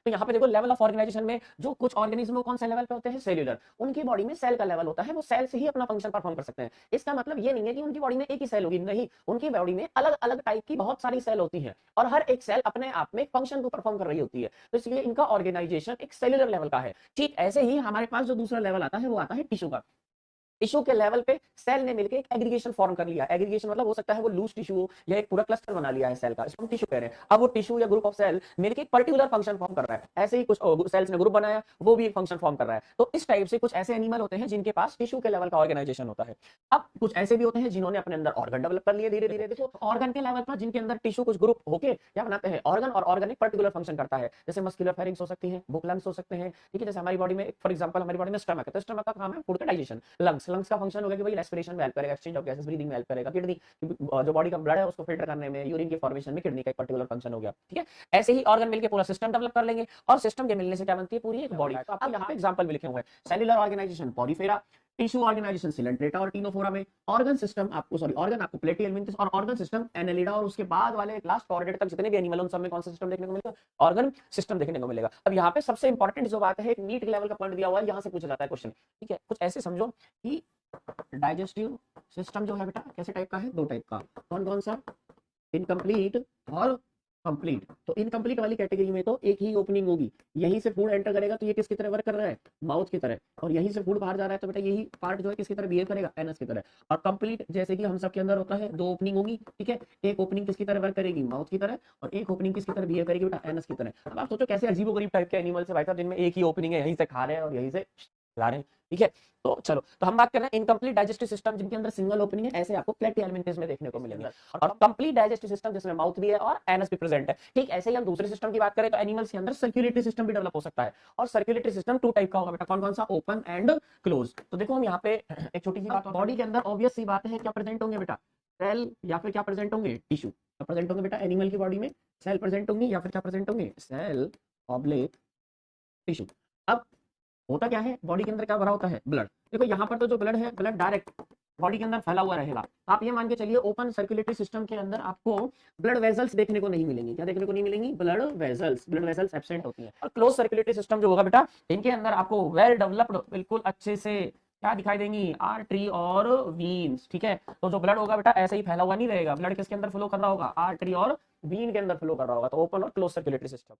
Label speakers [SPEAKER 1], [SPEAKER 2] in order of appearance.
[SPEAKER 1] तो यहाँ पे देखो लेवल ऑफ ऑर्गेनाइजेशन में जो कुछ ऑर्गेनिज्म कौन से लेवल पे होते हैं, सेल्यूलर, उनकी बॉडी में सेल का लेवल होता है, वो सेल से ही अपना फंक्शन परफॉर्म कर सकते हैं। इसका मतलब ये नहीं है कि उनकी बॉडी में एक ही सेल होगी, नहीं, उनकी बॉडी में अलग अलग टाइप की बहुत सारी सेल होती है और हर एक सेल अपने आप में फंक्शन को परफॉर्म कर रही होती है, तो इसलिए इनका ऑर्गेनाइजेशन एक सेल्यूलर लेवल का है। ठीक ऐसे ही हमारे पास जो दूसरा लेवल आता है वो आता है टिश्यू का। टिश्यू के लेवल पे सेल ने मिलकर एक एग्रीगेशन फॉर्म कर लिया। एग्रीगेशन मतलब हो सकता है वो लूज टिश्यू हो या एक पूरा क्लस्टर बना लिया है सेल का, इसको हम टिश्यू कह रहे हैं। अब वो टिश्यू या ग्रुप ऑफ सेल मिलकर एक पर्टिकुलर फंक्शन फॉर्म कर रहा है, ऐसे ही कुछ सेल्स ने ग्रुप बनाया, वो भी एक फंक्शन फॉर्म कर रहा है। तो इस टाइप से कुछ ऐसे एनिमल होते हैं जिनके पास टिश्यू के लेवल का ऑर्गेनाइजेशन होता है। अब कुछ ऐसे भी होते हैं जिन्होंने अपने अंदर ऑर्गन डेवलप कर लिए धीरे धीरे। देखो ऑर्गन के लेवल पर जिनके अंदर टिश्यू कुछ ग्रुप होके क्या बनाते हैं ऑर्गन, और ऑर्गन एक पर्टिकुलर फंक्शन करता है, जैसे मस्कुलर फेरिंग्स हो सकती है, बुक लंग्स हो सकते हैं, ठीक है। जैसे हमारी बॉडी में फॉर एग्जांपल हमारी बॉडी में स्टमक है, तो स्टमक का काम है फूड का डाइजेशन। लंग्स का फंक्शन होगा कि भाई रेस्पिरेशन में हेल्प करेगा, एक्सचेंज ऑफ गैसेस, ब्रीदिंग में हेल्प करेगा। किडनी जो बॉडी का ब्लड है उसको फिल्टर करने में, यूरिन के फॉर्मेशन में किडनी का एक पर्टिकुलर फंक्शन हो गया, ठीक है। ऐसे ही ऑर्गन मिलकर पूरा सिस्टम डेवलप कर लेंगे और सिस्टम के मिलने से क्या बनती है पूरी एक बॉडी। तो अब यहाँ पे एग्जांपल भी लिखे हुए हैं, cellular organisation porifera, tissue organisation coelenterata और टीनोफोरा में, ऑर्गन सिस्टम आपको ऑर्गन आपको प्लेटिहेल्मिन्थस और ऑर्गन सिस्टम एनेलिडा, और उसके बाद वाले लास्ट कॉर्डेट तक जितने भी एनिमल उन सब में कौन सा सिस्टम देखने को मिलेगा, ऑर्गन सिस्टम देखने को मिलेगा। अब यहाँ पे सबसे इंपॉर्टेंट जो बात है, एक नीट लेवल का पॉइंट दिया हुआ है, यहाँ से पूछा जाता है क्वेश्चन, ठीक है। कुछ ऐसे समझो कि डाइजेस्टिव सिस्टम जो है बेटा कैसे टाइप का है, दो टाइप का, कौन कौन सा, इनकम्प्लीट और कंप्लीट। तो इनकम्प्लीट वाली कैटेगरी में तो एक ही ओपनिंग होगी, यहीं से फूड एंटर करेगा तो ये किसकी तरह वर्क कर रहा है, माउथ की तरह, और यहीं से फूड बाहर जा रहा है तो बेटा यही पार्ट जो है किसकी तरह बिहेव करेगा, एनस की तरह। और कंप्लीट जैसे कि हम सब के अंदर होता है, दो ओपनिंग होगी, ठीक है। एक ओपनिंग किसकी तरह वर्क करेगी, माउथ की तरह, और एक ओपनिंग किसकी तरह बिहेव करेगी बेटा, एनस की तरह। अब आप सोचो कैसे अजीबोगरीब टाइप के एनिमल्स है भाई साहब, जिनमें एक ही ओपनिंग है, यहीं से खा रहे हैं और यहीं से ला रहे हैं, ठीक है। तो चलो, तो हम बात कर रहे हैं इनकम्प्लीट डाइजेस्टिव सिस्टम जिनके अंदर सिंगल ओपनिंग है, ऐसे आपको प्लेटिहेल्मिन्थस में देखने को मिलेंगे। और कंप्लीट डाइजेस्टिव सिस्टम जिसमें माउथ भी है और एनस भी प्रेजेंट है, ठीक। ऐसे ही हम दूसरे सिस्टम की बात करें तो एनिमल्स के अंदर सर्कुलेटरी सिस्टम भी डेवलप हो सकता है, और सर्कुलेटरी सिस्टम टू टाइप का होगा बेटा, कौन कौन सा, ओपन एंड क्लोज। तो देखो हम यहाँ पे एक छोटी सी बात, बॉडी के अंदर ऑब्वियस सी बात है क्या प्रेजेंट होंगे बेटा, सेल या फिर क्या प्रेजेंट होंगे, टिश्यू प्रेजेंट होंगे बेटा। एनिमल की बॉडी में सेल प्रेजेंट होंगी या फिर क्या प्रेजेंट होंगे, सेल ऑब्लिक टिश्यू। अब होता क्या है, बॉडी के अंदर क्या भरा होता है, ब्लड। देखो यहाँ पर तो जो ब्लड है, ब्लड डायरेक्ट बॉडी के अंदर फैला हुआ रहेगा। तो आप ये मान के चलिए ओपन सर्कुलेटरी सिस्टम के अंदर आपको ब्लड वेसल्स देखने को नहीं मिलेंगी, क्या देखने को नहीं मिलेंगी, ब्लड वेसल्स एब्सेंट होती है। और क्लोज सर्कुलेटरी सिस्टम जो होगा बेटा, इनके अंदर आपको वेल डेवलप्ड बिल्कुल अच्छे से क्या दिखाई देंगी, आर्टरी और वीन्स, ठीक है। तो जो ब्लड होगा बेटा ऐसे ही फैला हुआ नहीं रहेगा, ब्लड किसके अंदर फ्लो कर रहा होगा, आर्टरी और वीन के अंदर फ्लो कर रहा होगा। तो ओपन और क्लोज सर्कुलेटरी सिस्टम।